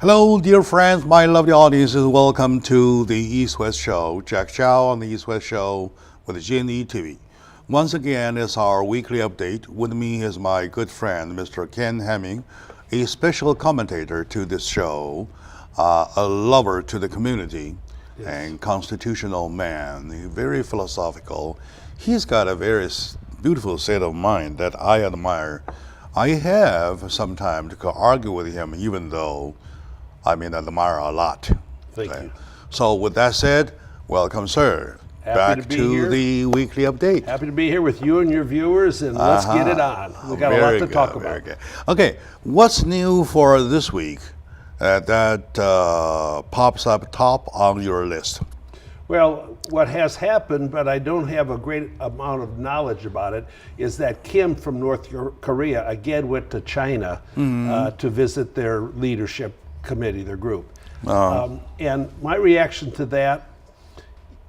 Hello, dear friends, my lovely audiences. Welcome to the East-West Show. Jack Chow on the East-West Show with GNE TV. Once again, it's our weekly update. With me is my good friend, Mr. Ken Hemming, a special commentator to this show, a lover to the community, yes, and constitutional man, very philosophical. He's got a very beautiful state of mind that I admire. I have some time to argue with him, even though I admire a lot. Thank you. So with that said, welcome, sir. Happy Back to the weekly update. Happy to be here with you and your viewers, and let's get it on. We've got a lot to talk about. Good. Okay, what's new for this week that pops up top on your list? Well, what has happened, but I don't have a great amount of knowledge about it, is that Kim from North Korea again went to China to visit their leadership committee, their group. And my reaction to that,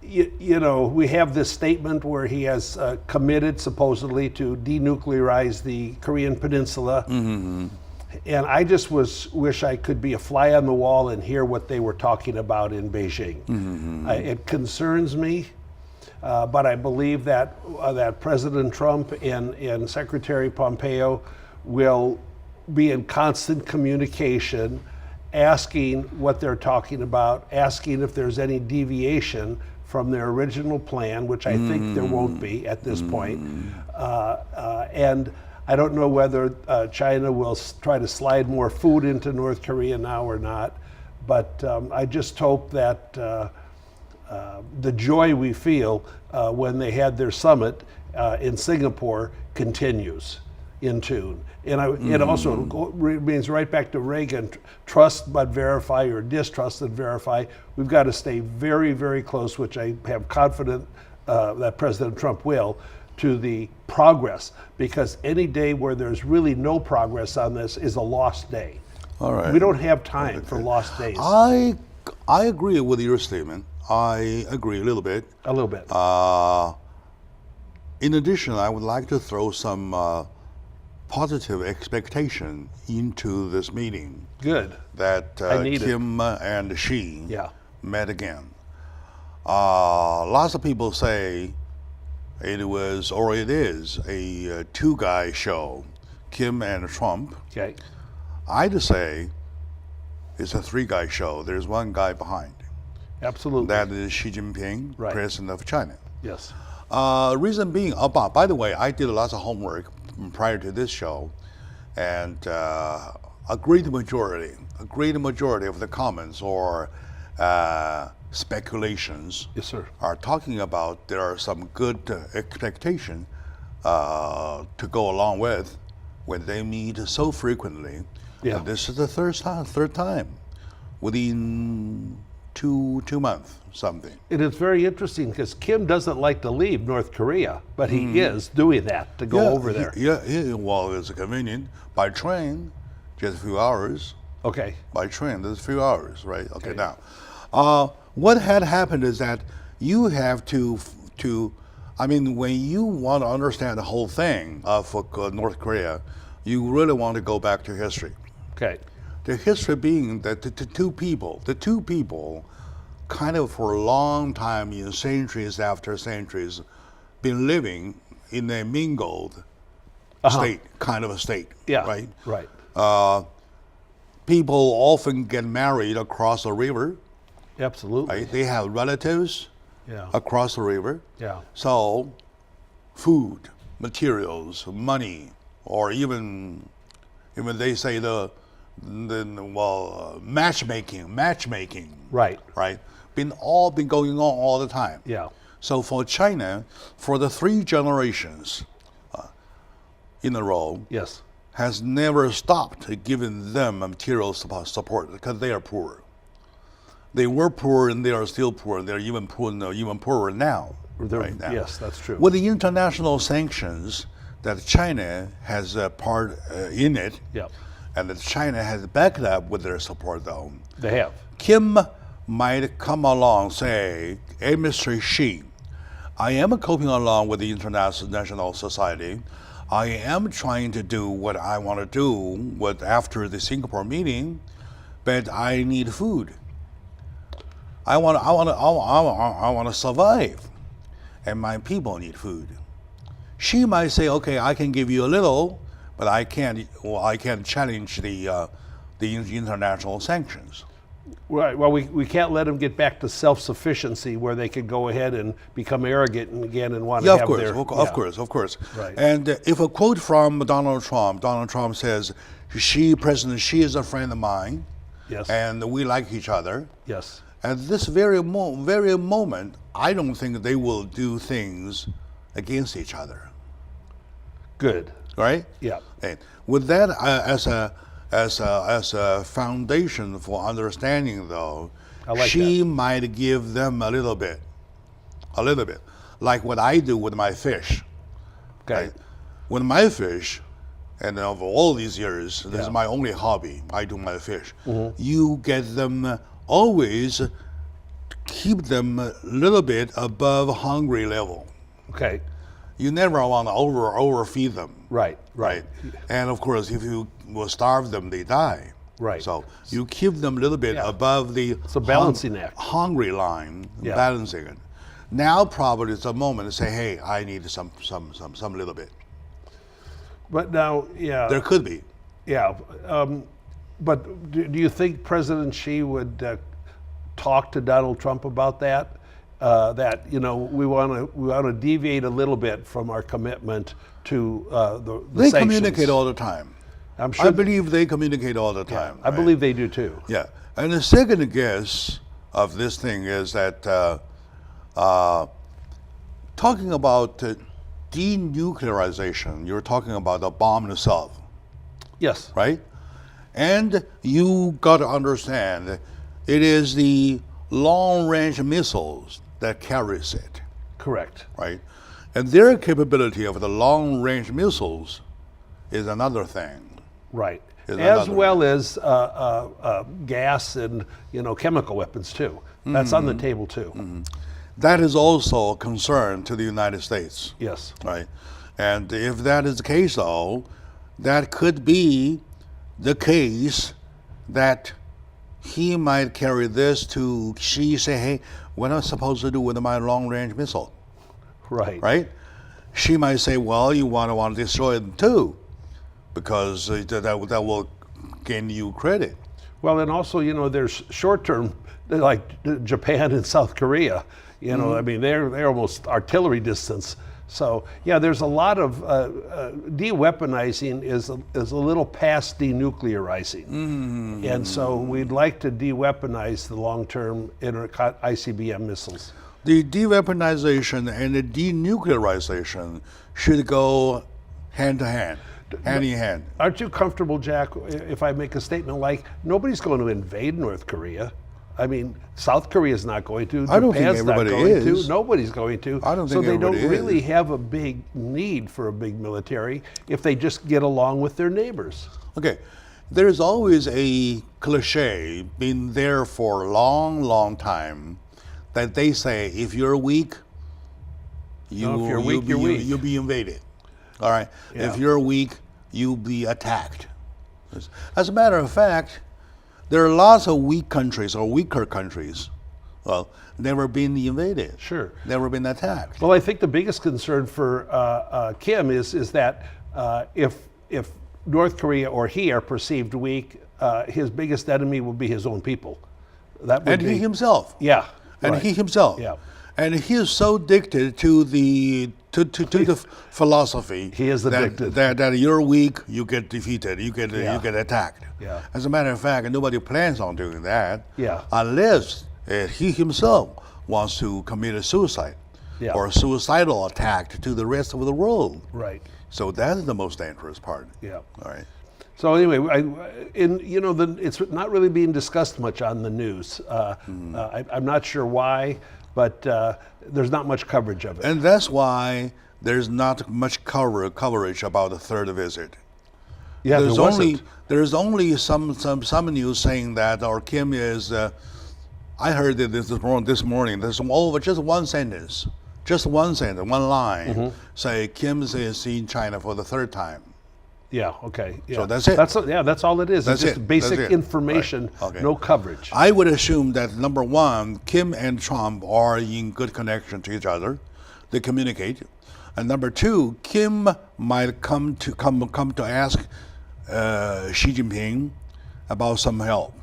you know, we have this statement where he has committed supposedly to denuclearize the Korean Peninsula. And I just wish I could be a fly on the wall and hear what they were talking about in Beijing. It concerns me, but I believe that that President Trump and Secretary Pompeo will be in constant communication, asking what they're talking about, asking if there's any deviation from their original plan, which I think there won't be at this point. And I don't know whether China will try to slide more food into North Korea now or not, but I just hope that the joy we feel when they had their summit in Singapore continues in tune. And it also remains right back to Reagan, trust but verify, or distrust and verify. We've got to stay very, very close, which I have confidence that President Trump will, to the progress, because any day where there's really no progress on this is a lost day. All right. We don't have time for lost days. I agree with your statement. I agree a little bit. A little bit. In addition, I would like to throw some positive expectation into this meeting. Good. That Kim and Xi met again. Lots of people say it was, or it is, a two-guy show, Kim and Trump. Okay. I'd say it's a three-guy show. There's one guy behind. Absolutely. That is Xi Jinping, President of China. Yes. Reason being, by the way, I did lots of homework prior to this show, and a great majority of the comments or speculations, yes, sir, are talking about there are some good expectation to go along with when they meet so frequently. Yeah. This is the third time within two months, something. It is very interesting because Kim doesn't like to leave North Korea, but he is doing that to go over there. Well, it's convenient. By train, just a few hours. Okay. By train, there's a few hours, right? Okay. Now, what had happened is that you have to, when you want to understand the whole thing for North Korea, you really want to go back to history. Okay. The history being that the two people kind of for a long time, in centuries after centuries, been living in a mingled state, kind of a state, right? Right. People often get married across a river. Absolutely. Right? They have relatives across the river. Yeah. So food, materials, money, or even they say the matchmaking. Right. Right. Been going on all the time. Yeah. So for China, for the 3 generations in a row, yes, has never stopped giving them material support because they are poor. They were poor and they are still poor. They're even poorer now. Right now. Yes, that's true. With the international sanctions that China has a part in it, and that China has backed up with their support, though. They have. Kim might come along, say, hey, Mr. Xi, I am coping along with the international society. I am trying to do what I want to do after the Singapore meeting, but I need food. I want to survive, and my people need food. She might say, okay, I can give you a little, but I can't challenge the international sanctions. Right. Well, we can't let them get back to self-sufficiency where they could go ahead and become arrogant again and want to have their... Of course. Right. And if a quote from Donald Trump says, President Xi is a friend of mine, Yes. and we like each other. Yes. At this very moment, I don't think they will do things against each other. Good. Right? Yeah. And with that as a foundation for understanding, though, I like she might give them a little bit, like what I do with my fish. Okay. Right? With my fish, and over all these years, this is Yeah. my only hobby. I do my fish. Mm-hmm. You get them always keep them a little bit above hungry level. Okay. You never want to overfeed them. Right. Right. And of course, if you will starve them, they die. Right. So you keep them a little bit Yeah. above the It's a balancing act. hungry line, Yeah. balancing it. Now probably it's a moment to say, hey, I need some little bit. But now, yeah. There could be. Yeah. But do you think President Xi would talk to Donald Trump about that? That we want to deviate a little bit from our commitment to the They sanctions. communicate all the time. I'm sure. I believe they communicate all the time. I right? believe they do too. Yeah. And the second guess of this thing is that talking about denuclearization, you're talking about the bomb itself, Yes. right? And you got to understand it is the long-range missiles that carries it, Correct. right? And their capability of the long-range missiles is another thing. Right. Is As another well as gas and chemical weapons too. That's on the table too. That is also a concern to the United States, Yes. right? And if that is the case, though, that could be the case that he might carry this to Xi, say, hey, what am I supposed to do with my long-range missile, Right. right? She might say, well, you want to destroy them too, because that will gain you credit. Well, and also, there's short-term, like Japan and South Korea. I mean, they're almost artillery distance. So yeah, there's a lot of de-weaponizing is a little past denuclearizing, and so we'd like to de-weaponize the long-term ICBM missiles. The de-weaponization and the denuclearization should go hand to hand, hand in hand. Aren't you comfortable, Jack, if I make a statement like nobody's going to invade North Korea? I mean, South Korea is not going to. I don't think Japan's not everybody going is. to. Nobody's going to. I don't so think they don't everybody really is. have a big need for a big military if they just get along with their neighbors. Okay, there's always a cliche been there for a long, long time that they say if you're weak, you'll be invaded. All right. Yeah. If you're weak, you'll be attacked. As a matter of fact, there are lots of weak countries or weaker countries. Well, never been invaded. Sure. Never been attacked. Well, I think the biggest concern for Kim is that if North Korea or he are perceived weak, his biggest enemy will be his own people. That would And be, he himself. Yeah. And right. he himself. Yeah. And he is so addicted to the philosophy. He is addicted. That you're weak, you get defeated, you get attacked. Yeah. As a matter of fact, nobody plans on doing that. Yeah. Unless he himself wants to commit a suicide, Yeah. or a suicidal attack to the rest of the world. Right. So that is the most dangerous part. Yeah. All right. So anyway, it's not really being discussed much on the news. I'm not sure why, but there's not much coverage of it. And that's why there's not much coverage about the third visit. Yeah, There's only some news saying that our Kim is. I heard it this morning. There's just one sentence, one line, say Kim is in China for the third time. Yeah. Okay. Yeah. So that's it. That's all it is. That's it's just it. basic That's it. information, Right. Okay. no coverage. I would assume that number one, Kim and Trump are in good connection to each other. They communicate. And number two, Kim might come to ask Xi Jinping about some help.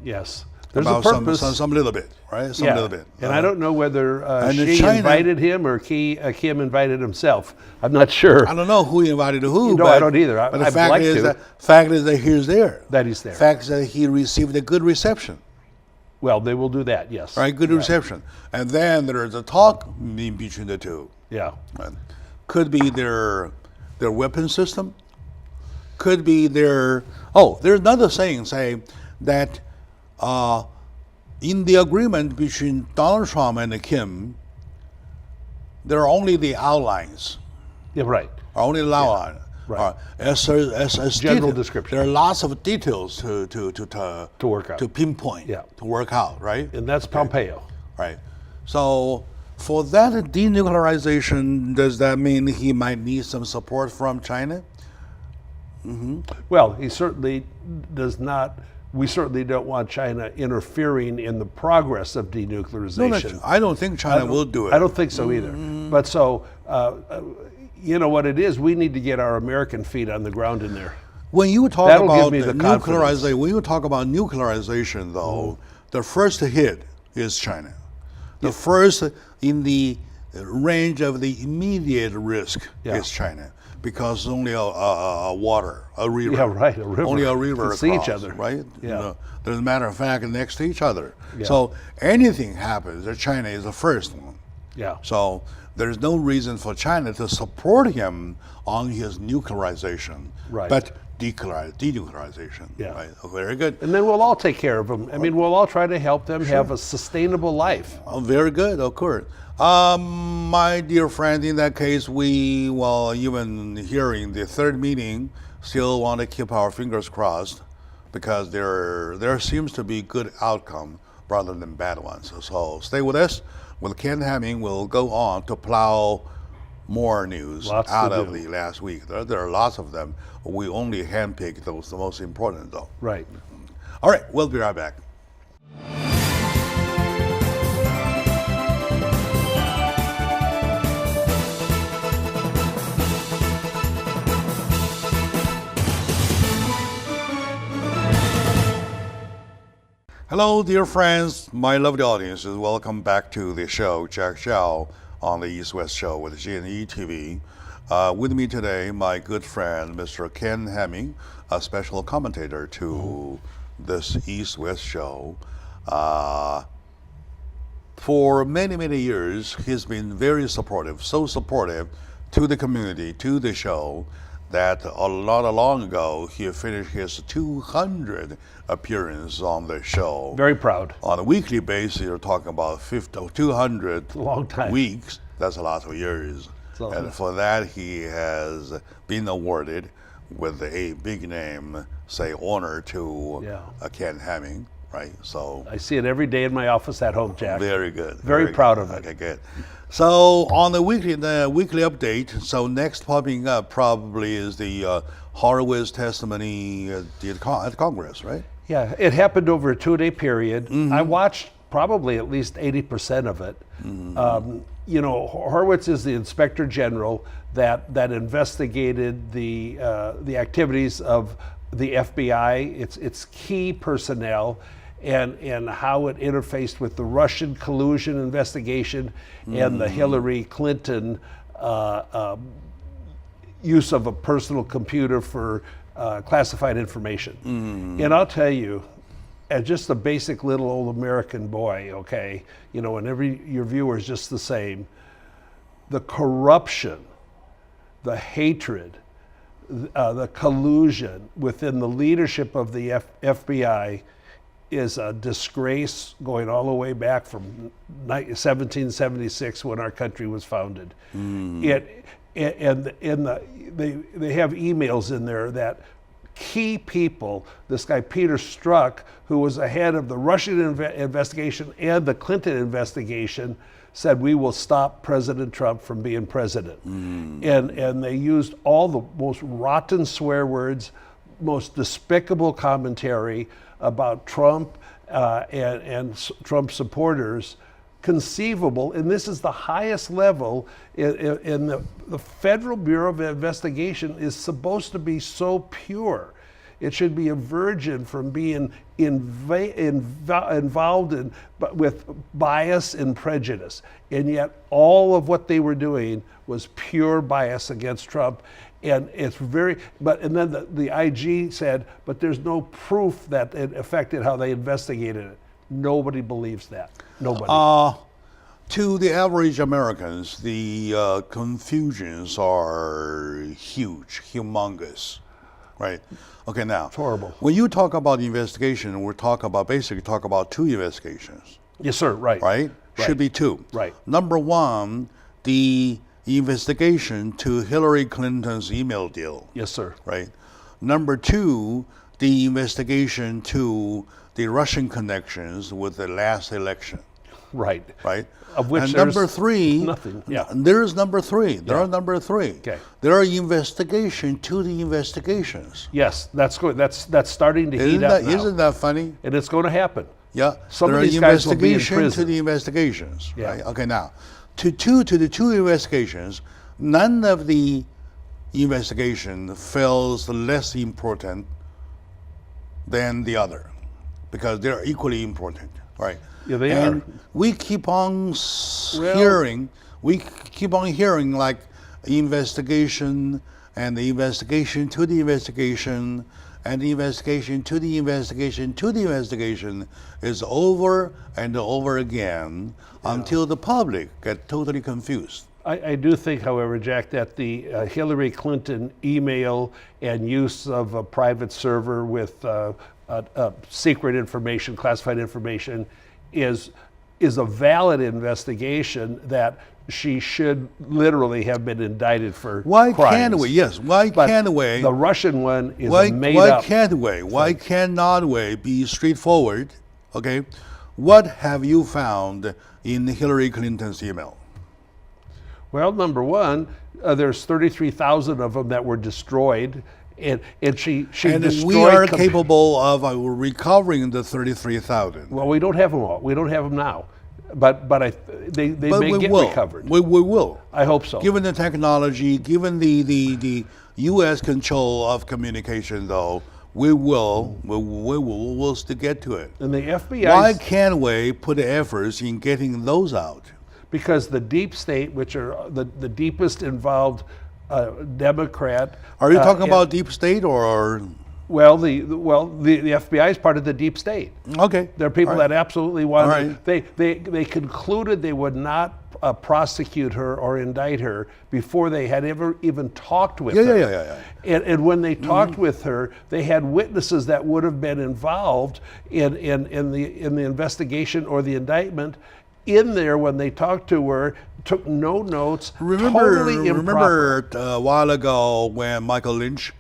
Yes. There's About a purpose. some little bit, right? Some yeah. little bit. And I don't know whether and Xi China- invited him or Kim invited himself. I'm not sure. I don't know who invited who. No, but, I don't either. But the I'd fact like is to. fact is that he's there. That he's there. Fact is that he received a good reception. Well, they will do that, yes. Right, good reception. And then there's a talk in between the two. Yeah. Right? Could be their weapon system. Could be their there's another saying that in the agreement between Donald Trump and Kim, there are only the outlines. Yeah, right. Only the outline. Right. As General detail- description. There are lots of details to work out. to pinpoint, Yeah. to work out, right? And that's Pompeo. Right. So for that denuclearization, does that mean he might need some support from China? Well, he certainly does not. We certainly don't want China interfering in the progress of denuclearization. I don't think China will do it. I don't think so either. But so, you know what it is? We need to get our American feet on the ground in there. When you talk That'll give about me the confidence. nuclearization, when you talk about nuclearization, though, the first hit is China. The first in the range of the immediate risk is China, because only a river. Yeah, right, a river. Only a river Can see each across, other. right? Yeah. As a matter of fact, next to each other. Yeah. So anything happens, China is the first one. Yeah. So there's no reason for China to support him on his nuclearization, Right. but denuclearization. Yeah. Right? Very good. And then we'll all take care of them. I mean, we'll all try to help them have a sustainable life. Very good, of course. My dear friend, in that case, we, even hearing the third meeting, still want to keep our fingers crossed, because there seems to be good outcome rather than bad ones. So stay with us. With Ken Hemming, we'll go on to plow more news Lots to out of do. the last week. There are lots of them. We only handpick the most important, though. Right. All right, we'll be right back. Hello, dear friends, my lovely audiences. Welcome back to the show, Jack Xiao on the East West Show with GNE TV. With me today, my good friend, Mr. Ken Hemming, a special commentator to this East West Show. For many, many years, he's been very supportive, so supportive to the community, to the show, that a lot long ago, he finished his 200 appearance on the show. Very proud. On a weekly basis, you're talking about 200 long time. weeks. That's a lot of years. And for that, he has been awarded with a big name, honor to Ken Hemming, right? So I see it every day in my office at home, Jack. very good. Very proud of it. Okay, good. So on the weekly update, so next popping up probably is the Horowitz testimony at Congress, right? Yeah, it happened over a 2-day period. I watched probably at least 80% of it. Horowitz is the Inspector General that investigated the activities of the FBI, its key personnel, and how it interfaced with the Russian collusion investigation and the Hillary Clinton use of a personal computer for classified information. And I'll tell you, as just a basic little old American boy, okay, and your viewer is just the same, the corruption, the hatred, the collusion within the leadership of the FBI is a disgrace going all the way back from 1776 when our country was founded. They have emails in there that key people, this guy Peter Strzok, who was ahead of the Russian investigation and the Clinton investigation, said, we will stop President Trump from being president. And they used all the most rotten swear words, most despicable commentary about Trump and Trump supporters conceivable. And this is the highest level in the Federal Bureau of Investigation is supposed to be so pure. It should be a virgin from being involved with bias and prejudice. And yet all of what they were doing was pure bias against Trump. And it's and then the IG said, but there's no proof that it affected how they investigated it. Nobody believes that. Nobody. To the average Americans, the confusions are huge, humongous, right? Okay, now, It's horrible. When you talk about investigation, we're basically talk about two investigations, Yes, sir. Right. right? Should be two. Right. Number one, the investigation to Hillary Clinton's email deal, Yes, sir. right? Number two, the investigation to the Russian connections with the last election, Right. right? Of which and there's number three, nothing. Yeah. There's number three. There Yeah. are number three. Okay. There are investigation to the investigations. Yes, that's good. That's starting to heat up now. Isn't that funny? And it's going to happen. Yeah. Some there of are these guys will be in investigation to prison. the investigations. Yeah. Right. Okay. Now, to the two investigations, none of the investigation feels less important than the other, because they're equally important. Right. Yeah, they and are. we keep on hearing. We keep on hearing like investigation and the investigation to the investigation and the investigation to the investigation to the investigation is over and over again until the public get totally confused. I do think, however, Jack, that the Hillary Clinton email and use of a private server with secret information, classified information, is a valid investigation that she should literally have been indicted for Why crimes. can't we? Yes. Why But can't we? The Russian one is Why made up. can't we? Why cannot we be straightforward? Okay. What have you found in Hillary Clinton's email? Well, number one, there's 33,000 of them that were destroyed, and she And destroyed. we are capable of recovering the 33,000. Well, we don't have them all. We don't have them now, but they But may we get will. recovered. We will. I hope so. Given the technology, given the U.S. control of communication, though, we'll still get to it. And the FBI, Why can't we put efforts in getting those out? because the deep state, which are the deepest involved Democrat. Are you talking and- about deep state or? Well, the FBI is part of the deep state. Okay. There are people All right. that absolutely want. All right. They concluded they would not prosecute her or indict her before they had ever even talked with her. Yeah. And when they talked with her, they had witnesses that would have been involved in the investigation or the indictment in there when they talked to her, took no notes. Totally improper. Remember a while ago when Michael Lynch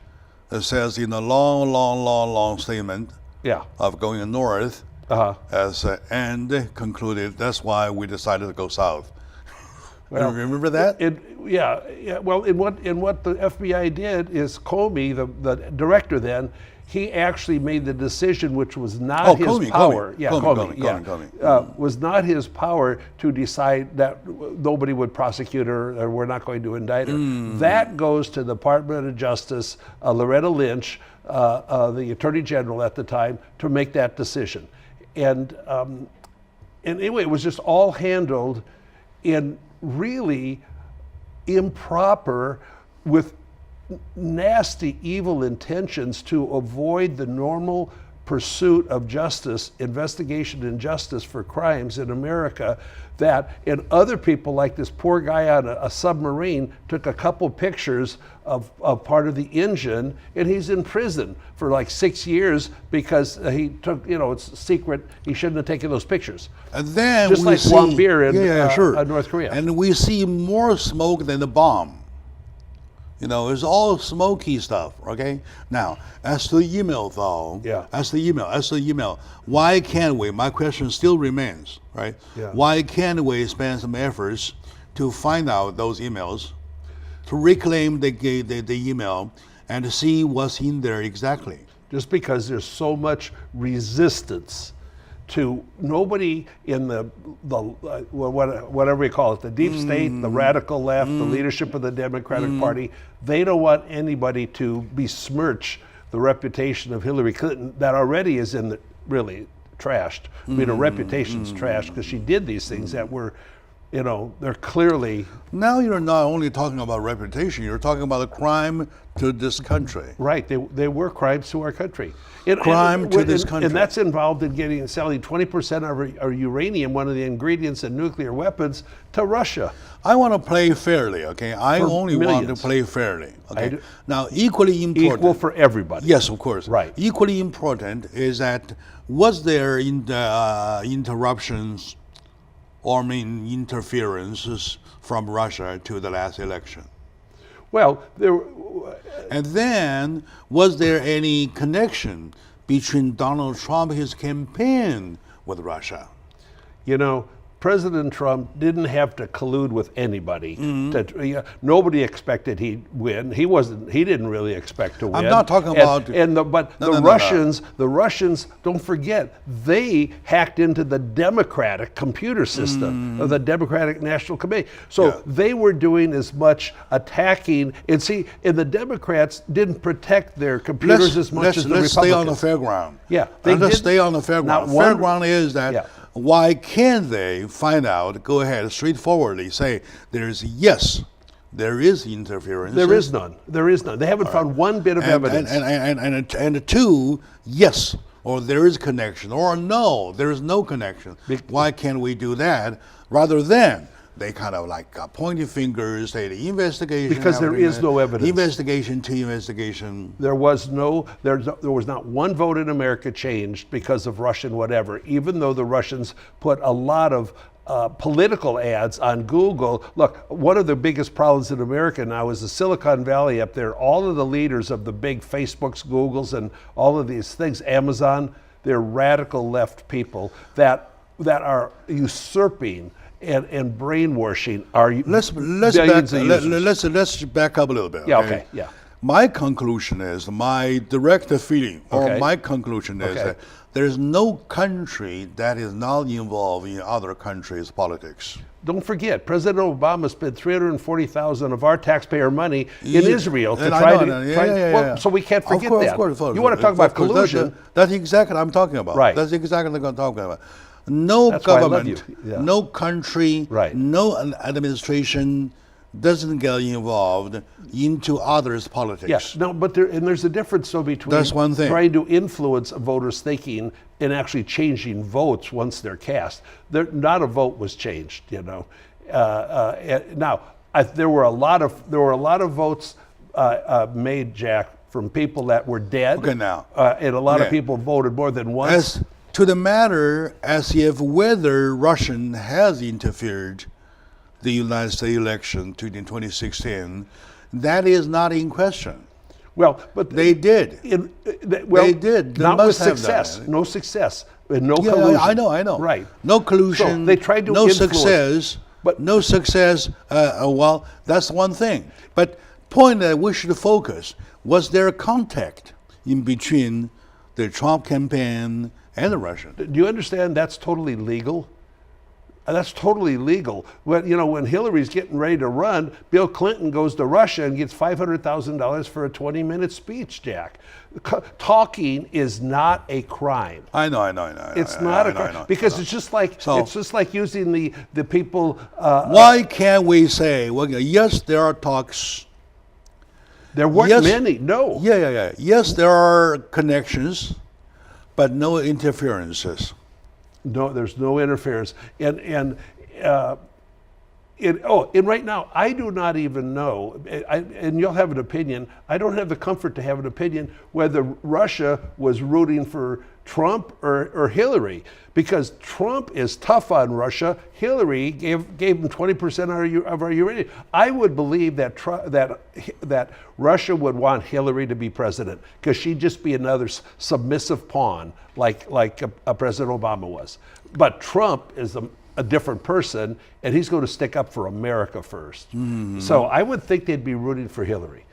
says in a long statement Yeah. of going north, as and concluded, that's why we decided to go south. Well, remember that? Yeah. Well, in what the FBI did is Comey, the director then, he actually made the decision, which was not his power. Comey. Was not his power to decide that nobody would prosecute her or we're not going to indict her. That goes to the Department of Justice, Loretta Lynch, the Attorney General at the time, to make that decision. And anyway, it was just all handled in really improper, with nasty, evil intentions to avoid the normal pursuit of justice, investigation and justice for crimes in America. And other people, like this poor guy on a submarine, took a couple pictures of part of the engine, and he's in prison for like 6 years because he took, it's secret. He shouldn't have taken those pictures. And then just we like see, Wang Bir in sure. North Korea. And we see more smoke than the bomb. You know, it's all smoky stuff. Okay. Now, as to the email, though, Yeah. as to the email, why can't we? My question still remains, right? Yeah. Why can't we spend some efforts to find out those emails, to reclaim the email, and to see what's in there exactly? Just because there's so much resistance to nobody in the whatever we call it, the deep state, the radical left, the leadership of the Democratic Party, they don't want anybody to besmirch the reputation of Hillary Clinton that already is really trashed. I mean, her reputation's trashed because she did these things that were, you know, they're clearly. Now you're not only talking about reputation, you're talking about a crime to this country. Right, they were crimes to our country. Crime to this country. And that's involved in selling 20% of our uranium, one of the ingredients in nuclear weapons, to Russia. I want to play fairly, okay? I For only want to millions. play fairly, okay? do- Now, equally important. Equal for everybody. Yes, of course. Right. Equally important is that was there interruptions or interferences from Russia to the last election? Well, And then, was there any connection between Donald Trump, his campaign, with Russia? you know, President Trump didn't have to collude with anybody. Nobody expected he'd win. He didn't really expect to win. I'm not talking about. The Russians, don't forget, they hacked into the Democratic computer system of the Democratic National Committee. So they were doing as much attacking. And the Democrats didn't protect their computers as much as the Republicans. Let's stay on the fairground. Yeah, Let's stay on the fairground. Not one- Fairground is that. Yeah. Why can't they find out, go ahead, straightforwardly say, there is interference. There is none. There is none. They haven't found one bit of evidence. And two, yes, or there is connection, or no, there is no connection. Why can't we do that rather than they kind of like pointing fingers, say the investigation. Because there is no evidence. Investigation to investigation. There was not one vote in America changed because of Russian whatever, even though the Russians put a lot of political ads on Google. Look, one of the biggest problems in America now is the Silicon Valley up there. All of the leaders of the big Facebooks, Googles, and all of these things, Amazon, they're radical left people that are usurping and brainwashing our Let's back up a little bit. Yeah, okay, yeah. My conclusion is, my direct feeling, or my conclusion is that there's no country that is not involved in other countries' politics. Don't forget, President Obama spent $340,000 of our taxpayer money in Israel to try to. So we can't forget that. Of course. You want to talk about collusion? That's exactly what I'm talking about. Right. That's exactly what I'm talking about. No government, no country, no administration doesn't get involved into others' politics. Yes, no, but there's a difference though between That's one thing. trying to influence voters' thinking and actually changing votes once they're cast. Not a vote was changed, you know. There were a lot of votes made, Jack, from people that were dead. Okay, now. And a lot of people voted more than once. As to the matter as if whether Russian has interfered the United States election in 2016, that is not in question. Well, but they did. They did. They not with must have success. done it. No success. And no collusion. I know. Right. No collusion. So they tried to no influence, success. but no success. Well, that's one thing. But point that we should focus, was there a contact in between the Trump campaign and the Russian? Do you understand that's totally legal? That's totally legal. When Hillary's getting ready to run, Bill Clinton goes to Russia and gets $500,000 for a 20-minute speech, Jack. Talking is not a crime. I know. It's not a crime because it's just like using the people. Why can't we say, well, yes, there are talks. There weren't many. No. Yeah. Yes, there are connections, but no interferences. No, there's no interference. And And right now, I do not even know, and you'll have an opinion. I don't have the comfort to have an opinion whether Russia was rooting for Trump or Hillary, because Trump is tough on Russia. Hillary gave him 20% of our uranium. I would believe that that Russia would want Hillary to be president, because she'd just be another submissive pawn, like President Obama was. But Trump is a different person, and he's going to stick up for America first. So I would think they'd be rooting for Hillary.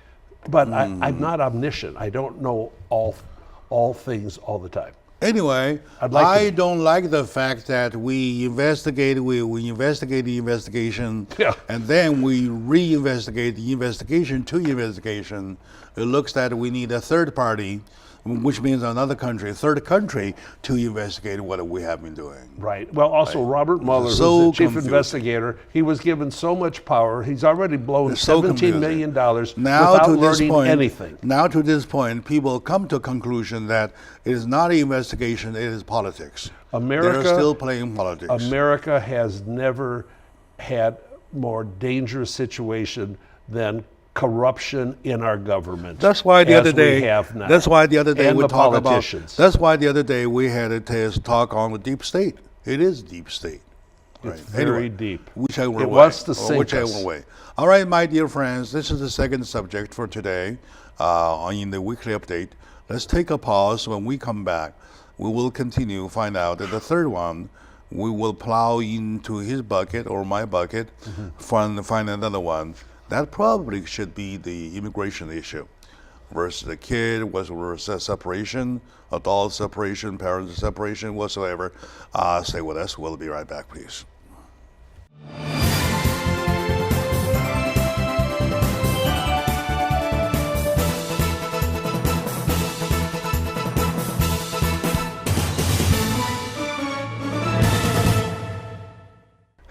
But I'm not omniscient. I don't know all things all the time. Anyway, I don't like the fact that we investigate the investigation, and then we reinvestigate the investigation to investigation. It looks that we need a third party, which means another country, third country, to investigate what we have been doing. Right. Well, also Robert Mueller, who's the chief investigator, he was given so much power. He's already blown $17 million without learning anything. Now to this point, people come to a conclusion that it is not an investigation, it is politics. They're still playing politics. America has never had more dangerous situation than corruption in our government. That's why the other day. That's why the other day we talk about. That's why the other day we had a talk on the deep state. It is deep state. It's very deep. Whichever way. It wants to sink us. Way. All right, my dear friends, this is the second subject for today in the weekly update. Let's take a pause. When we come back, we will continue, find out that the third one, we will plow into his bucket or my bucket, find another one. That probably should be the immigration issue versus the kid, versus separation, adult separation, parent separation, whatsoever. Stay with us. We'll be right back, please.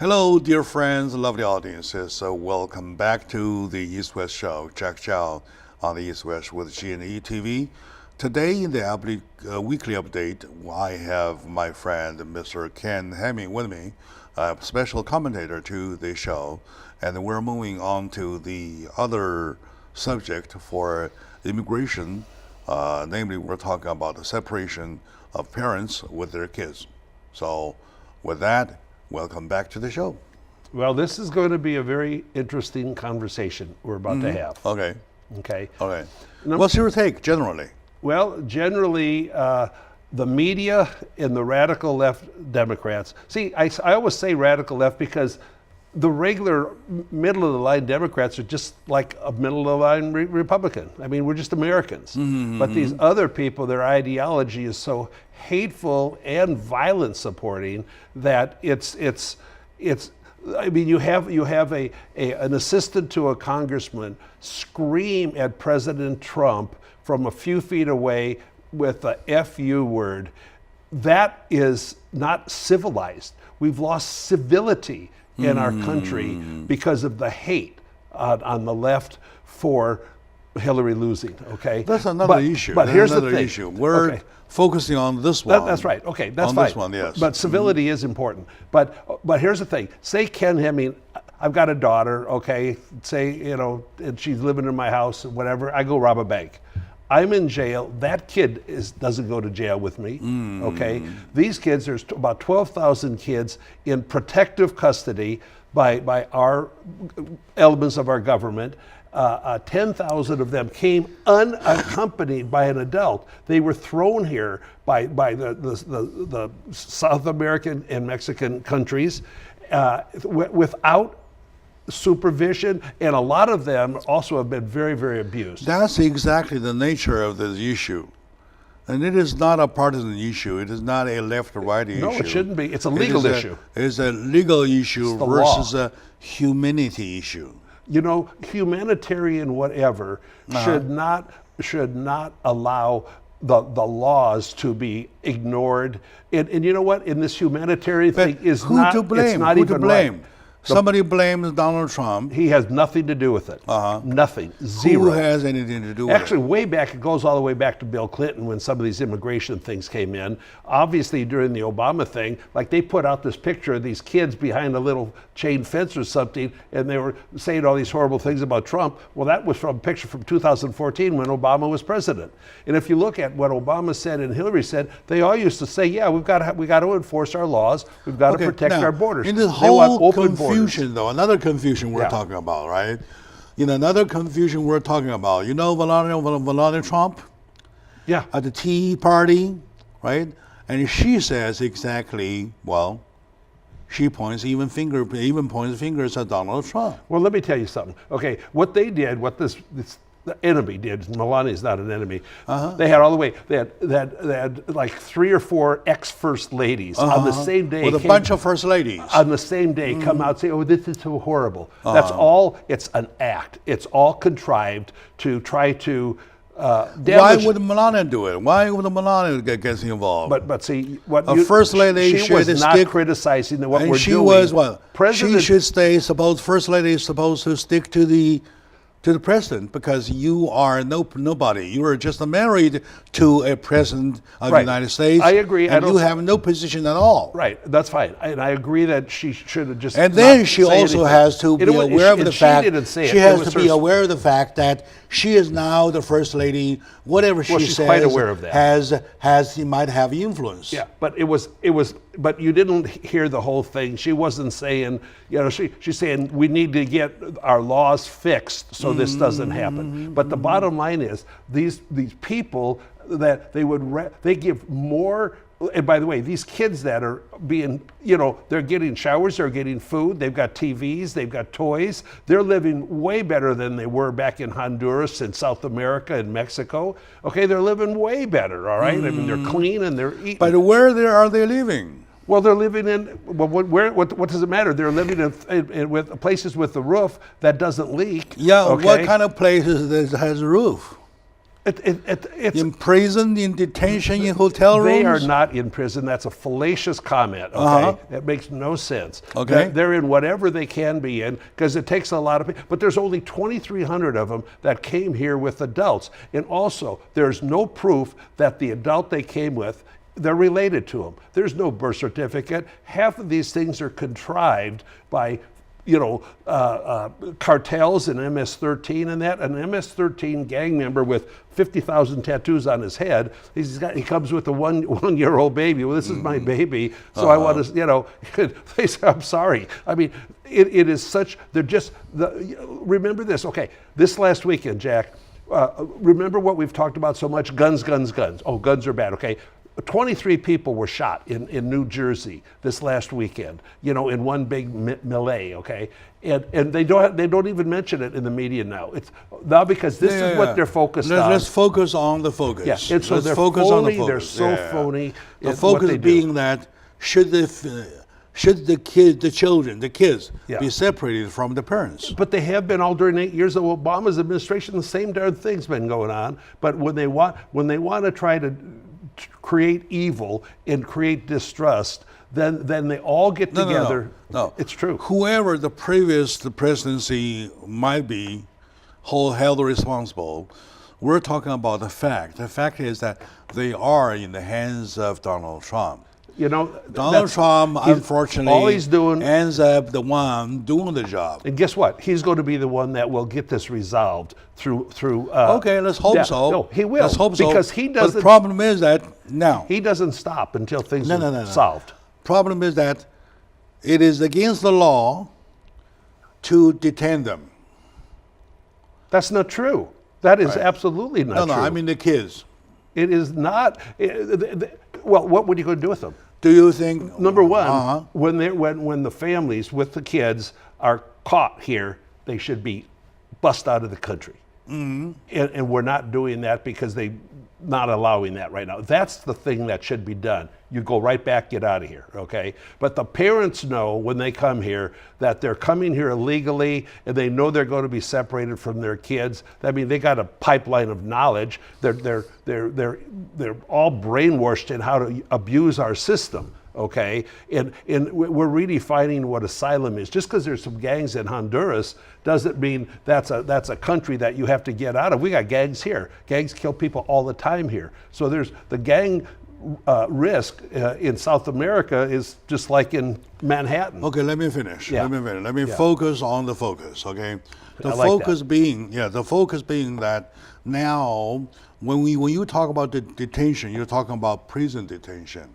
Hello, dear friends, lovely audiences. So welcome back to the East West Show. Jack Chow on the East West with G&E TV. Today in the weekly update, I have my friend Mr. Ken Hemming with me, a special commentator to the show. And we're moving on to the other subject for immigration. Namely, we're talking about the separation of parents with their kids. So with that, welcome back to the show. Well, this is going to be a very interesting conversation we're about to have. Okay. Okay. Okay. What's your take generally? Well, generally, the media and the radical left Democrats. See, I always say radical left because the regular middle of the line Democrats are just like a middle of the line Republican. I mean, we're just Americans. But these other people, their ideology is so hateful and violence supporting that it's. I mean, you have an assistant to a congressman scream at President Trump from a few feet away with the FU word. That is not civilized. We've lost civility in our country because of the hate on the left for Hillary losing. Okay, that's another issue. But here's the thing. Issue. We're focusing on this one. That's right. Okay, that's on fine. This one, yes. But civility is important. But here's the thing. Say Ken Hemming, I've got a daughter. Okay, say and she's living in my house, whatever. I go rob a bank. I'm in jail. That kid doesn't go to jail with me. Okay, these kids. There's about 12,000 kids in protective custody by our elements of our government. 10,000 of them came unaccompanied by an adult. They were thrown here by the South American and Mexican countries without supervision, and a lot of them also have been very, very abused. That's exactly the nature of this issue. And it is not a partisan issue. It is not a left or right issue. No, it shouldn't be. It's a legal issue. It's a legal issue versus a humanity issue. Humanitarian whatever should not allow the laws to be ignored. And you know what? In this humanitarian thing is who to blame? It's not Who even to blame? Right. Somebody blames Donald Trump. He has nothing to do with it. Nothing. Zero. Who has anything to do with Actually, it? way back, it goes all the way back to Bill Clinton when some of these immigration things came in. Obviously, during the Obama thing, like they put out this picture of these kids behind a little chain fence or something, and they were saying all these horrible things about Trump. Well, that was from a picture from 2014 when Obama was president. And if you look at what Obama said and Hillary said, they all used to say, yeah, we got to enforce our laws. We've got to protect our borders. In this They whole want open confusion, borders. though, another confusion we're talking about, right? Another confusion we're talking about. Melania Trump? Yeah. At the Tea Party, right? And she says exactly, well, she points fingers at Donald Trump. Well, let me tell you something. Okay, what they did, what the enemy did, Melania's not an enemy. They had all the way, they had like 3 or 4 ex-first ladies on the same day. With a bunch of first ladies. On the same day come out and say, oh, this is so horrible. That's all, it's an act. It's all contrived to try to why would Melania do it? Why would Melania get involved? But see, what a first lady she was not criticizing what we're doing. She was what? President, she should stay. First lady is supposed to stick to the president because you are nobody. You are just married to a president of the United States. I agree. And you have no position at all. Right. That's fine. And I agree that she should have just. And then she also has to be aware of the fact. She has to be aware of the fact that she is now the first lady. Whatever she she's says, quite aware of that. has might have influence. Yeah, but it was. But you didn't hear the whole thing. She wasn't saying. She's saying we need to get our laws fixed so this doesn't happen. But the bottom line is these people that they give more. And by the way, these kids that are being, they're getting showers, they're getting food, they've got TVs, they've got toys. They're living way better than they were back in Honduras and South America and Mexico. Okay, they're living way better, all right? I mean, they're clean and they're eating. But where are they living? Well, they're living in, what does it matter? They're living in with places with the roof that doesn't leak. Yeah, okay? What kind of places has a roof? It's in prison, in detention, in hotel rooms? They are not in prison. That's a fallacious comment, okay? That makes no sense. Okay. They're in whatever they can be in because it takes a lot of people. But there's only 2,300 of them that came here with adults. And also, there's no proof that the adult they came with, they're related to them. There's no birth certificate. Half of these things are contrived by cartels and MS-13 and that. An MS-13 gang member with 50,000 tattoos on his head, he comes with a one-year-old baby. Well, this is my baby, so I want to, they say, I'm sorry. I mean, it is such, remember this, okay, this last weekend, Jack, remember what we've talked about so much, guns. Oh, guns are bad, okay. 23 people were shot in New Jersey this last weekend, in one big melee, okay? And they don't even mention it in the media now. It's now because this is what they're focused on. Let's focus on the focus. Yeah, and so let's they're focus phony, on the focus. they're so phony. The focus being that should the kids be separated from the parents? But they have been all during 8 years of Obama's administration. The same darn thing's been going on. But when they want to try to create evil and create distrust, then they all get together. No, it's true. Whoever the presidency might be held responsible, we're talking about the fact. The fact is that they are in the hands of Donald Trump. Donald Trump, unfortunately, all he's doing ends up the one doing the job. And guess what? He's going to be the one that will get this resolved through. Okay, let's hope so. No, he will. Let's hope so. Because he doesn't. But the problem is that now he doesn't stop until things are solved. Problem is that it is against the law to detain them. That's not true. That is absolutely not true. No, I mean the kids. It is not. Well, what would you go do with them? Do you think? Number one, when the families with the kids are caught here, they should be bussed out of the country. Mm-hmm. And we're not doing that because they're not allowing that right now. That's the thing that should be done. You go right back, get out of here, okay? But the parents know when they come here that they're coming here illegally and they know they're going to be separated from their kids. I mean, they got a pipeline of knowledge. They're all brainwashed in how to abuse our system, okay? And we're redefining what asylum is. Just because there's some gangs in Honduras doesn't mean that's a country that you have to get out of. We got gangs here. Gangs kill people all the time here. So there's the gang risk in South America is just like in Manhattan. Okay, let me finish. Yeah. Let me focus on the focus, okay? The I like focus being that now when you talk about the detention, you're talking about prison detention.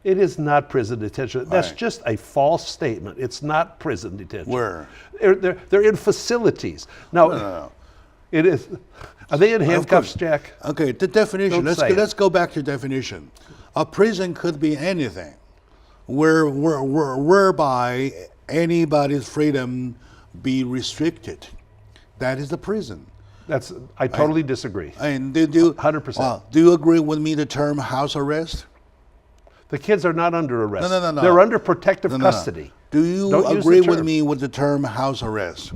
It is not prison detention. That's Right. just a false statement. It's not prison detention. Where? They're in facilities. Now, No. it is. Are they in handcuffs, Jack? Okay, the definition. Don't say Let's go back to definition. A prison could be anything, whereby anybody's freedom be restricted. That is the prison. I totally disagree. And do 100%. Well, do you agree with me? The term house arrest. The kids are not under arrest. No. They're under protective custody. Do you Don't use agree the with term. me with the term house arrest?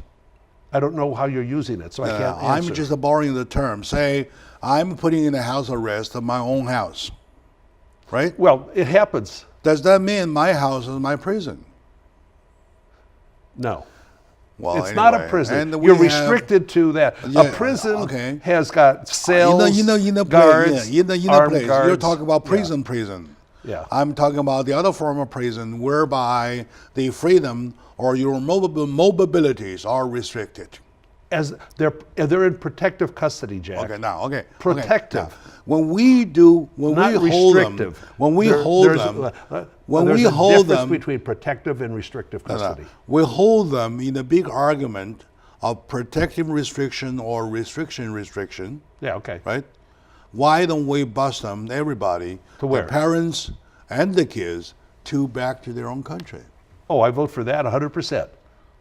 I don't know how you're using it, so I can't answer. I'm just borrowing the term. Say I'm putting in a house arrest of my own house, right? Well, it happens. Does that mean my house is my prison? No. Well, It's not a anyway, prison. and we You're have- restricted to that. Yeah, A prison okay. has got cells, Place, guards, armed place. guards. You're talking about Yeah. prison. Yeah. I'm talking about the other form of prison whereby the freedom or your mobilities are restricted. As they're in protective custody, Jack. Okay, now, okay. Protective. Okay, now, when we hold them, there's a difference between protective and restrictive custody. we hold them in a big argument of protective restriction or restriction, Yeah, okay. right? Why don't we bust them, everybody, To where? the parents and the kids, back to their own country? Oh, I vote for that 100%.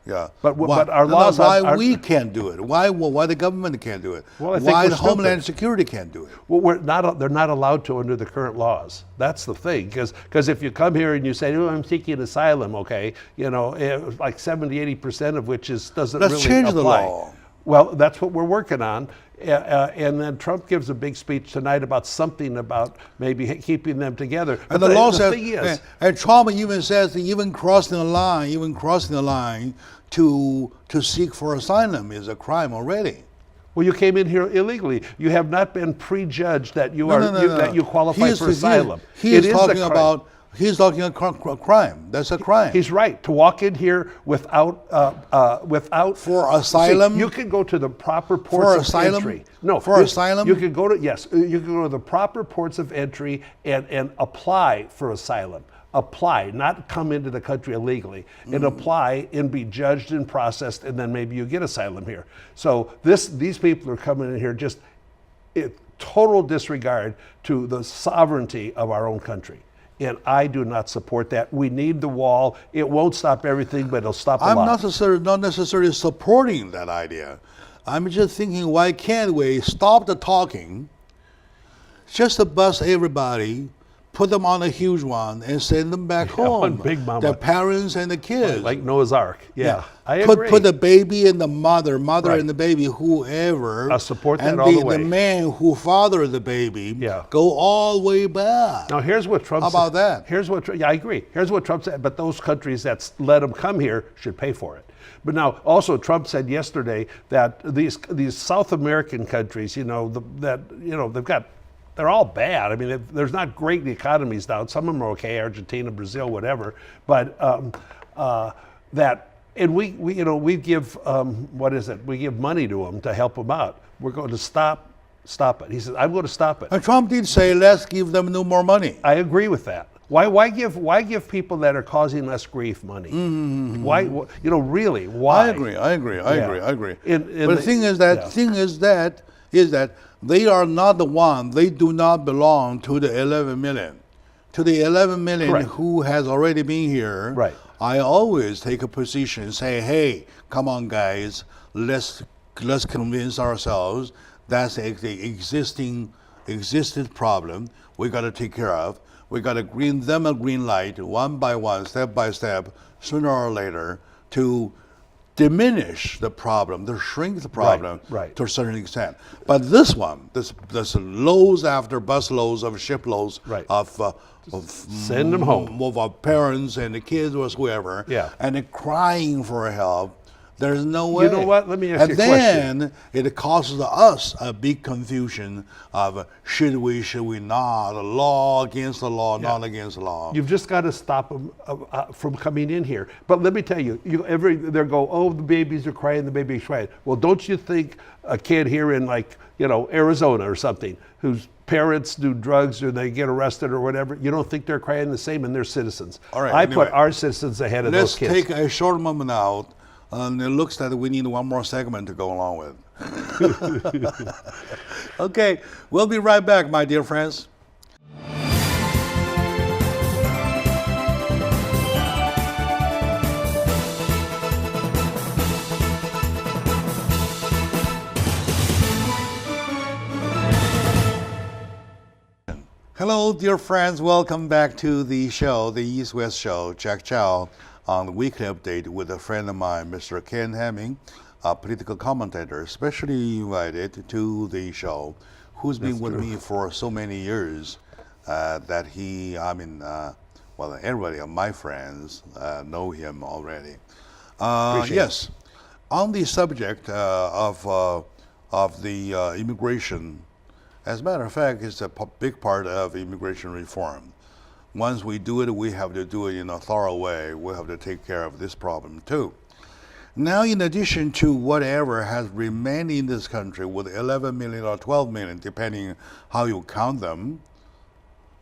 Yeah, But our laws why are- we can't do it? Why the government can't do it? Well, I think why we're the stupid. Homeland Security can't do it? Well, they're not allowed to under the current laws. That's the thing, because if you come here and you say, "Oh, I'm seeking asylum," okay, like 70-80% of which doesn't Let's really change the apply. law. Well, that's what we're working on. And then Trump gives a big speech tonight about something about maybe keeping them together. And But the law says, thing is, and Trump even says that even crossing the line to seek for asylum is a crime already. well, you came in here illegally. You have not been prejudged that that you qualify for asylum. He's talking about a crime. That's a crime. He's right to walk in here without For asylum? See, you can go to the proper ports of asylum? entry. No, For asylum? You can go to You can go to the proper ports of entry and apply for asylum. Apply, not come into the country illegally, and apply and be judged and processed, and then maybe you get asylum here. So these people are coming in here just total disregard to the sovereignty of our own country. And I do not support that. We need the wall. It won't stop everything, but it'll stop a I'm lot. not necessarily supporting that idea. I'm just thinking, why can't we stop the talking, just to bust everybody, put them on a huge one, and send them back home? on Big Mama. The parents and the kids. Like Noah's Ark. Yeah, I agree. Put the baby and the mother Right. and the baby, whoever. I support that and all the way. the man who fathered the baby. Yeah. Go all the way back. Now here's what Trump How said. about that? I agree. Here's what Trump said. But those countries that let them come here should pay for it. But now, also, Trump said yesterday that these South American countries, they're all bad. I mean, there's not great economies down. Some of them are okay, Argentina, Brazil, whatever. But we give we give money to them to help them out. We're going to stop it. He says, I'm going to stop it. And Trump did say, let's give them no more money. I agree with that. Why give people that are causing us grief money? Why really? Why? I agree. And But the thing is that they are not the one. They do not belong to the 11 million. To the 11 million Correct. who has already been here, Right. I always take a position and say, hey, come on, guys, let's convince ourselves that's the existed problem we got to take care of. We got to green them a green light, one by one, step by step, sooner or later, to diminish the problem, to shrink the problem right. to a certain extent. But this one, this loads after busloads of shiploads Right. of Send them home. of our parents and the kids or whoever, Yeah. and they're crying for help. There's no way. You know what? Let me ask you a question. And then it causes us a big confusion of should we not, law against the law, not against the law. You've just got to stop them from coming in here. But let me tell you, they go, oh, the babies are crying, the baby's crying. Well, don't you think a kid here in Arizona or something, whose parents do drugs or they get arrested or whatever, you don't think they're crying the same, and they're citizens? All right, I anyway, put our citizens ahead of those kids. Let's take a short moment out. And it looks like we need one more segment to go along with. Okay, we'll be right back, my dear friends. Hello, dear friends. Welcome back to the show, the East West Show. Jack Chow on the weekly update with a friend of mine, Mr. Ken Hemming, a political commentator, specially invited to the show, who's been with me for so many years that everybody of my friends know him already. Yes, on the subject of the immigration. As a matter of fact, it's a big part of immigration reform. Once we do it, we have to do it in a thorough way. We have to take care of this problem too. Now, in addition to whatever has remained in this country with 11 million or 12 million, depending how you count them,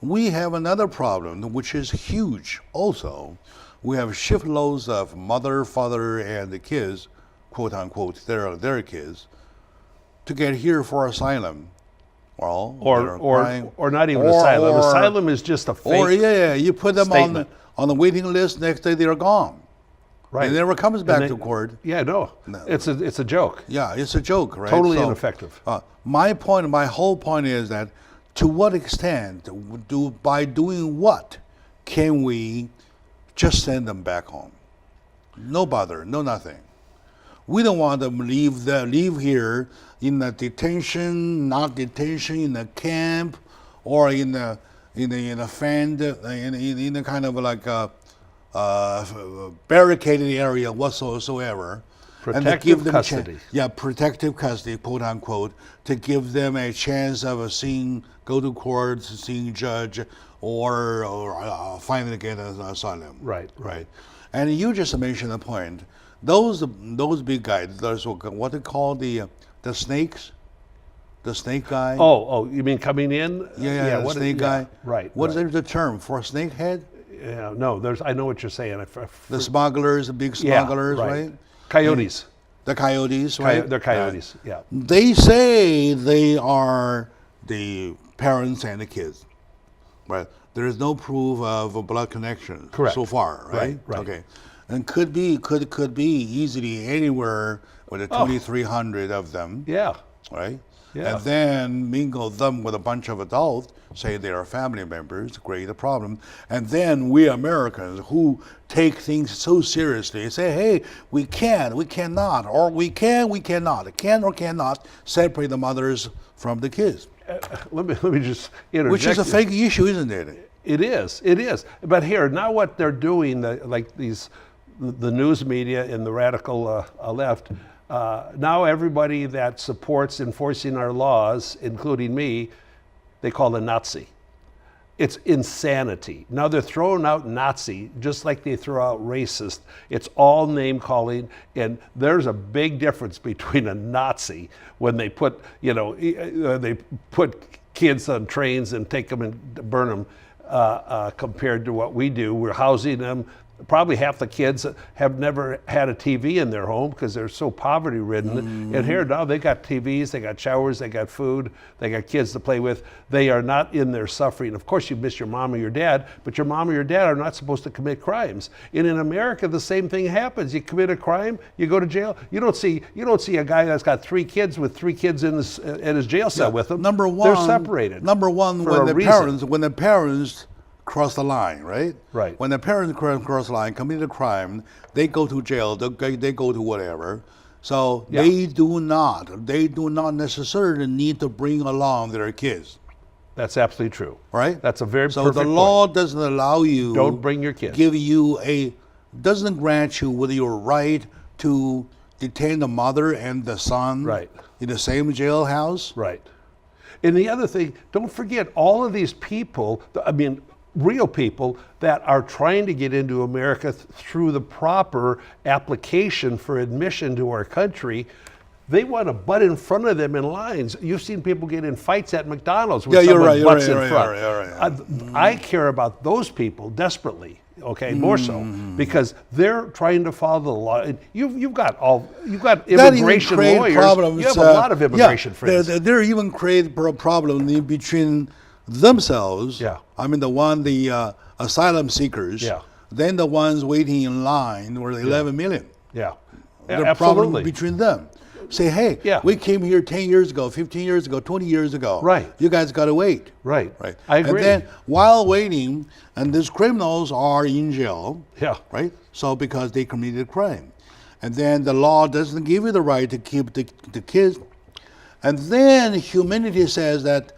we have another problem, which is huge also. We have shiploads of mother, father, and the kids, quote unquote, their kids, to get here for asylum. Well, or not even asylum. Asylum is just a fake. You put them statement. on the waiting list. Next day they're gone. Right. They never comes back to court. Yeah, no. It's a joke. Yeah, it's a joke, right? Totally ineffective. My whole point is that to what extent, by doing what, can we just send them back home? No bother, no nothing. We don't want them leave here in a detention, not detention, in a camp, or in a kind of like a barricaded area whatsoever. Protective custody. Protective custody, quote unquote, to give them a chance of go to court, seeing judge, or finally get an asylum. Right. And you just mentioned a point. Those big guys, those what they call the snakes, the snake guy. Oh, you mean coming in? Yeah, the snake guy. Right. What is the term for a snakehead? Yeah, no. I know what you're saying. The smugglers, the big smugglers, right? Coyotes. The coyotes, right? They're coyotes. Yeah. They say they are the parents and the kids, right? There is no proof of a blood connection so far, right? Right. Okay. And could be easily anywhere with the 2,300 of them. Yeah. Right? Yeah. And then mingle them with a bunch of adults, say they are family members, create a problem. And then we Americans who take things so seriously say, hey, we cannot, or we can or cannot separate the mothers from the kids. Let me just interject. Which is a fake issue, isn't it? It is. But here, now what they're doing, the news media and the radical left, now everybody that supports enforcing our laws, including me, they call a Nazi. It's insanity. Now they're throwing out Nazi just like they throw out racist. It's all name calling, and there's a big difference between a Nazi when they put kids on trains and take them and burn them, compared to what we do. We're housing them. Probably half the kids have never had a TV in their home because they're so poverty-ridden. And here now they got TVs, they got showers, they got food, they got kids to play with. They are not in their suffering. Of course, you miss your mom or your dad, but your mom or your dad are not supposed to commit crimes. And in America, the same thing happens. You commit a crime, you go to jail. You don't see a guy that's got 3 kids with 3 kids in his jail cell with him. Number one, they're separated. Number one, when the parents cross the line, right? Right. When the parents cross the line, commit a crime, they go to jail, they go to whatever. So they do not necessarily need to bring along their kids. That's absolutely true. Right? That's a very So perfect the law point. doesn't allow you, Don't bring your kids. doesn't grant you with your right to detain the mother and the son Right. in the same jailhouse. Right. And the other thing, don't forget all of these people, real people that are trying to get into America through the proper application for admission to our country. They want to butt in front of them in lines. You've seen people get in fights at McDonald's when someone butts in front. I care about those people desperately. Okay, more so because they're trying to follow the law. And you've got immigration lawyers. Problems, you have a lot of immigration friends. They're even create a problem between themselves. Yeah. I mean, the asylum seekers. Yeah. Then the ones waiting in line were 11 million. Yeah, The absolutely. problem between them. Say, hey, Yeah. we came here 10 years ago, 15 years ago, 20 years ago. Right. You guys got to wait. Right. Right. I agree. And then while waiting, and these criminals are in jail. Yeah. Right. So because they committed a crime, and then the law doesn't give you the right to keep the kids, and then humanity says that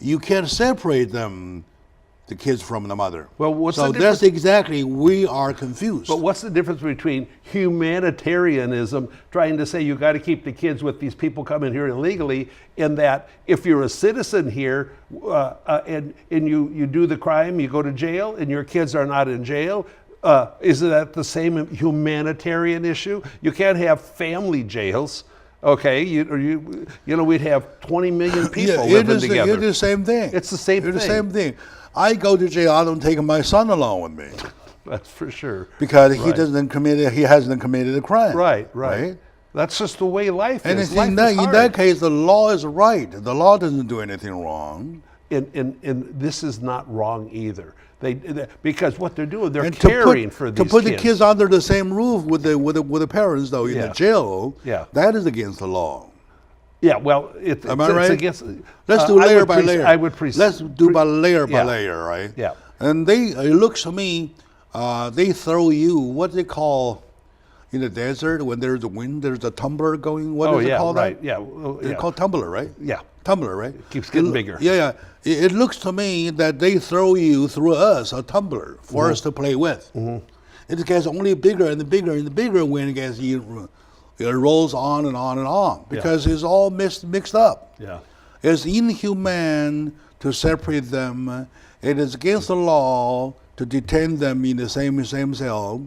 you can't separate them, the kids from the mother. Well, what's so the that's exactly, we are confused. But what's the difference between humanitarianism, trying to say you got to keep the kids with these people coming here illegally, and that if you're a citizen here and you do the crime, you go to jail, and your kids are not in jail? Is that the same humanitarian issue? You can't have family jails. Okay, we'd have 20 million people living together. It's the same thing. It's the same thing. It's the same thing. I go to jail. I don't take my son along with me That's for sure. because he hasn't committed a crime. Right. That's just the way life And is. in that case, the law is right. The law doesn't do anything wrong. And this is not wrong either. Because what they're doing, they're And caring for these kids. To put kids. the kids under the same roof with the parents, though, in the jail, that is against the law. Yeah, well, Am I right? it's against. Let's do layer by layer. Let's do layer by yeah. layer, right? Yeah. And it looks to me, they throw you what they call in the desert when there's a wind, there's a tumbler going. What is it called? Right. That? Yeah. Well, It's called tumbler, right? Yeah. Tumbler, right? It keeps getting bigger. Yeah. It looks to me that they throw you through us a tumbler for us to play with. It gets only bigger and bigger and bigger when it rolls on and on and on because it's all mixed up. Yeah. It's inhumane to separate them. It is against the law to detain them in the same cell.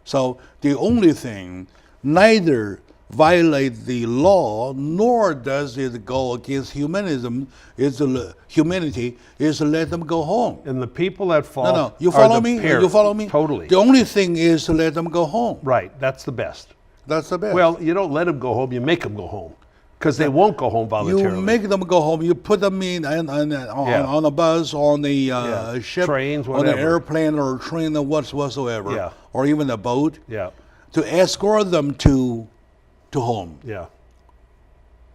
So the only thing, neither violate the law, nor does it go against humanity, is to let them go home. And the people that fall. No, you follow me? Parents. You follow me? Totally. The only thing is to let them go home. Right. That's the best. That's the best. Well, you don't let them go home. You make them go home because they won't go home voluntarily. You make them go home. You put them on a bus, on the ship, trains, on whatever. an airplane or a train or whatsoever, Yeah. or even a boat, Yeah. to escort them to home, Yeah.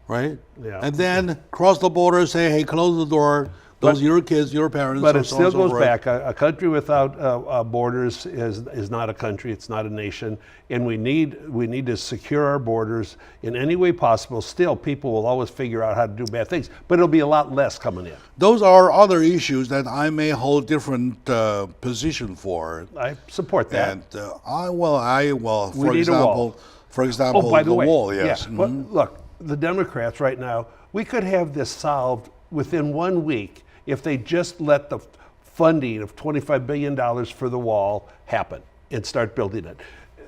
right? Yeah. And then cross the border, say, hey, close the door. Those are your kids, your parents. But so it so still and so goes forth. back. A country without borders is not a country. It's not a nation, and we need to secure our borders in any way possible. Still, people will always figure out how to do bad things, but it'll be a lot less coming in. Those are other issues that I may hold different position for. I support that. And for need a wall. example, By the way, wall, yes. Yeah. But look, the Democrats right now, we could have this solved within 1 week if they just let the funding of $25 billion for the wall happen and start building it.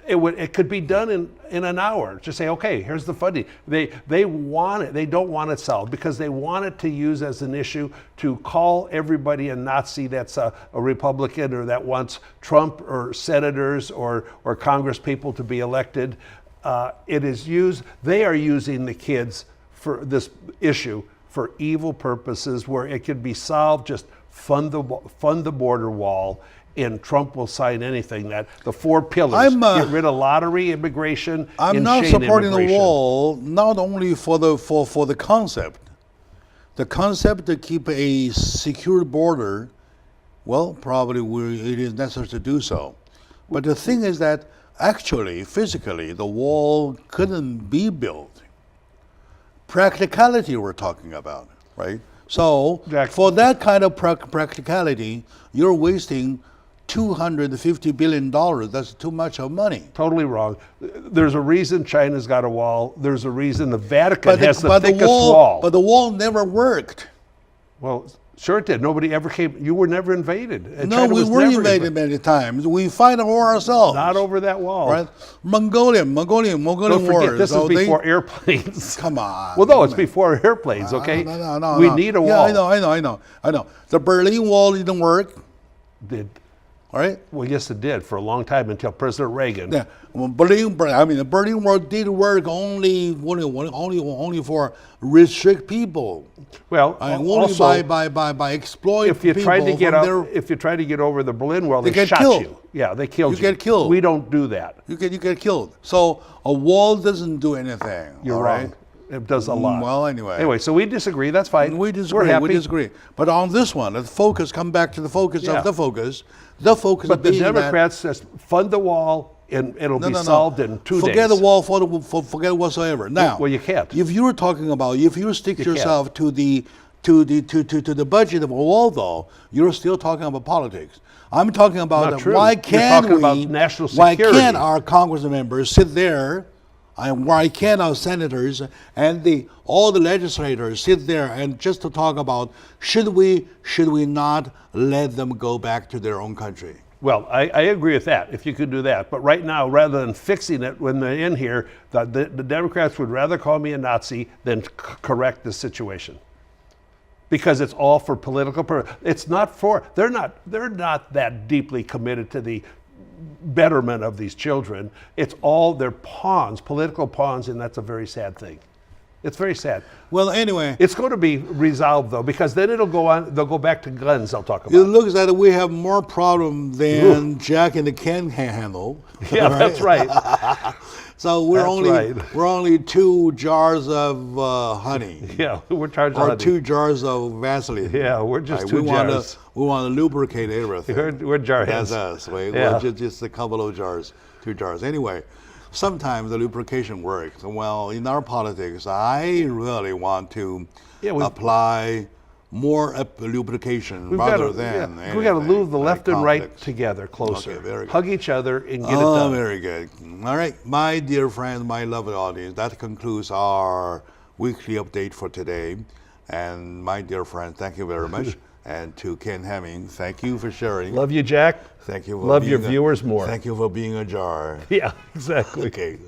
It could be done in an hour. Just say, okay, here's the funding. They want it. They don't want it solved because they want it to use as an issue to call everybody a Nazi that's a Republican or that wants Trump or senators or Congress people to be elected. They are using the kids for this issue for evil purposes where it could be solved. Just fund the border wall, and Trump will sign anything. That the 4 pillars: get rid of lottery, immigration. I'm and not chain supporting the immigration. wall, not only for the concept to keep a secure border well, probably it is necessary to do so. But the thing is that actually, physically, the wall couldn't be built. Practicality we're talking about, right? So for that kind of practicality, you're wasting $250 billion. That's too much of money. Totally wrong. There's a reason China's got a wall. There's a reason the Vatican has the thickest wall. But the wall never worked. Well, sure it did. Nobody ever came. You were never invaded. No, China we was were never invaded many times. We fight a war ourselves. Not over that wall. Right? Mongolian Don't wars. forget, this is before airplanes. Come on. Well, no, it's before airplanes, okay? No. We need a wall. Yeah, I know. The Berlin Wall didn't work. Did. All right? Well, yes, it did for a long time until President Reagan. Yeah. Well, the Berlin Wall did work only for restrict people. Well, Only also, by exploiting if you people tried to get from out, their, if you tried to get over the Berlin Wall, they get shot killed. you. Yeah, they killed you. You get killed. We don't do that. you get killed. So a wall doesn't do anything. You're all wrong. right? It does a lot. Well, anyway. Anyway, so we disagree. That's fine. We disagree. We're happy. We disagree. But on this one, the focus, come back to the focus Yeah. of the focus. The focus But the being Democrats just fund the wall, and it'll be solved in 2 days. Forget the wall, forget whatsoever. Now, Well, you can't. If you were talking about, if you stick You yourself to the budget of a wall, though, you're still talking about politics. I'm talking about Not true. why You're can't talking we? about national Why security. can't our Congress members sit there? And why can't our senators and all the legislators sit there and just to talk about should we not let them go back to their own country? Well, I agree with that, if you could do that. But right now, rather than fixing it when they're in here, the Democrats would rather call me a Nazi than correct the situation. Because it's all for political purpose. It's not for, they're not that deeply committed to the betterment of these children. It's all their pawns, political pawns, and that's a very sad thing. It's very sad. Well, anyway, It's going to be resolved though, because then it'll go on. They'll go back to guns. They'll talk it about. looks like we have more problem than Jack and the can handle. Yeah, that's right. So we're That's we're only 2 jars of honey. Yeah, we're charged Or on 2 jars of Vaseline. Yeah, we're just Right, 2 we jars. We want to lubricate everything. We're jar That's heads. us. We're Yeah. just a couple of jars, 2 jars. Anyway, sometimes the lubrication works. Well, in our politics, I really want to apply more lubrication rather than we got to anything move the like left and right conflicts. together closer. Okay, very good. Hug each other and get it Oh, done. very good. All right, my dear friends, my lovely audience, that concludes our weekly update for today. And my dear friend, thank you very much. And to Ken Hemming, thank you for sharing. Love you, Jack. Thank you. For Love your being viewers more. Thank you for being a jar. Yeah, exactly. Okay.